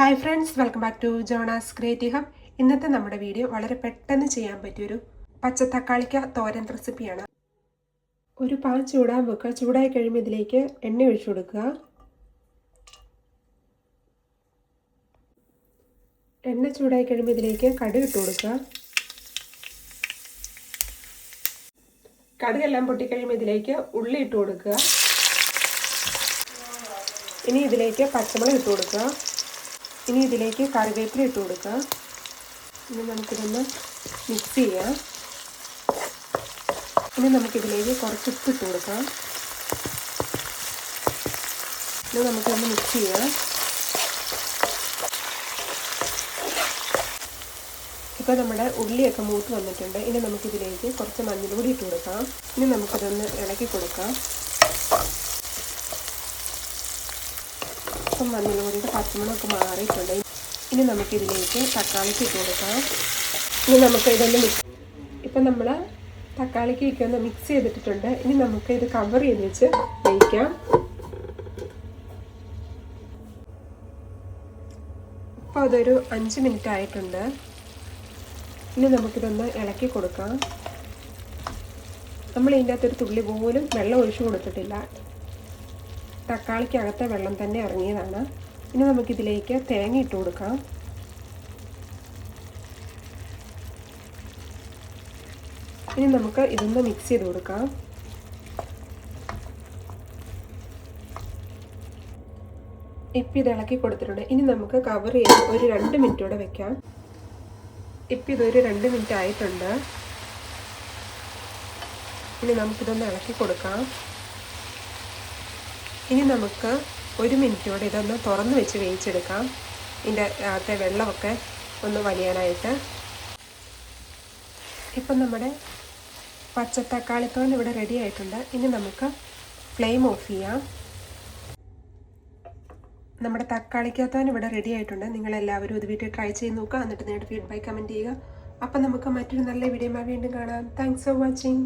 Hi friends, welcome back to Jonas creative hub. ഇന്നത്തെ നമ്മുടെ video വളരെ പെട്ടെന്ന് ചെയ്യാൻ പറ്റിയൊരു പച്ചത്തക്കാളിക്ക തോരൻ റെസിപ്പിയാണ്. ഒരു പാൻ ചൂടാൻ വെക്കുക. ചൂടായി കഴിയുമ്പോൾ ഇതിലേക്ക് എണ്ണ ഒഴിച്ചു കൊടുക്കുക. എണ്ണ ചൂടായി കഴിയുമ്പോൾ ഇതിലേക്ക് കടുക് ഇട്ട് കൊടുക്കുക. കടുകെല്ലാം പൊട്ടിക്കഴിയുമ്പോൾ ഇതിലേക്ക് ഉള്ളി ഇട്ട് കൊടുക്കുക. ഇനി ഇതിലേക്ക് പച്ചമുളക് ഇട്ട് കൊടുക്കുക. ഇനി ഇതിലേക്ക് കറിവേപ്പില ഇട്ട് കൊടുക്കുക. ഇനി നമുക്കിതൊന്ന് മിക്സ് ചെയ്യാം. ഇനി നമുക്കിതിലേക്ക് കുറച്ച് ഉപ്പ് ഇട്ട് കൊടുക്കാം. ഇനി നമുക്കൊന്ന് മിക്സ് ചെയ്യാം. ഇപ്പോൾ നമ്മുടെ ഉള്ളിയൊക്കെ മൂത്ത് വന്നിട്ടുണ്ട്. ഇനി നമുക്കിതിലേക്ക് കുറച്ച് മഞ്ഞൾപ്പൊടി ഇട്ട് കൊടുക്കാം. ഇനി നമുക്കിതൊന്ന് ഇളക്കി കൊടുക്കാം. ഇപ്പം മഞ്ഞൾപ്പൊടിയുടെ പച്ചമുളകൊക്കെ മാറിയിട്ടുണ്ട്. ഇനി നമുക്കിതിലേക്ക് തക്കാളിക്ക് ഇട്ട് കൊടുക്കാം. ഇനി നമുക്ക് ഇതൊന്ന് ഇപ്പം നമ്മൾ തക്കാളിക്കൊക്കെ ഒന്ന് മിക്സ് ചെയ്തിട്ടുണ്ട്. ഇനി നമുക്ക് ഇത് കവർ ചെയ്ത് വെച്ച് വേവിക്കാം. ഇപ്പോൾ അതൊരു 5 മിനിറ്റ് ആയിട്ടുണ്ട്. ഇനി നമുക്കിതൊന്ന് ഇളക്കി കൊടുക്കാം. നമ്മൾ ഇതിൻ്റെ അകത്തൊരു തുള്ളി പോലും വെള്ളം ഒഴിച്ചു കൊടുത്തിട്ടില്ല. തക്കാളിക്കകത്തെ വെള്ളം തന്നെ ഇറങ്ങിയതാണ്. ഇനി നമുക്കിതിലേക്ക് തേങ്ങ ഇട്ട് കൊടുക്കാം. ഇനി നമുക്ക് ഇതൊന്ന് മിക്സ് ചെയ്ത് കൊടുക്കാം. ഇപ്പം ഇത് ഇളക്കി കൊടുത്തിട്ടുണ്ട്. ഇനി നമുക്ക് കവർ ചെയ്ത് ഒരു 2 മിനിറ്റോടെ വെക്കാം. ഇപ്പം ഇതൊരു 2 മിനിറ്റ് ആയിട്ടുണ്ട്. ഇനി നമുക്കിതൊന്ന് ഇളക്കി കൊടുക്കാം. ഇനി നമുക്ക് 1 മിനിറ്റോടെ ഇതൊന്ന് തുറന്ന് വെച്ച് വേവിച്ചെടുക്കാം. ഇതിൻ്റെ അകത്തെ വെള്ളമൊക്കെ ഒന്ന് വലിയാനായിട്ട്. ഇപ്പം നമ്മുടെ പച്ചത്തക്കാളിത്തോരൻ ഇവിടെ റെഡി ആയിട്ടുണ്ട്. ഇനി നമുക്ക് ഫ്ലെയിം ഓഫ് ചെയ്യാം. നമ്മുടെ തക്കാളിക്കത്തോരൻ ഇവിടെ റെഡി ആയിട്ടുണ്ട്. നിങ്ങളെല്ലാവരും ഇത് വീട്ടിൽ ട്രൈ ചെയ്ത് നോക്കുക. എന്നിട്ട് നിങ്ങളുടെ ഫീഡ്ബാക്ക് കമൻറ്റ് ചെയ്യുക. അപ്പം നമുക്ക് മറ്റൊരു നല്ല വീഡിയോയുമായി വീണ്ടും കാണാം. Thanks for watching.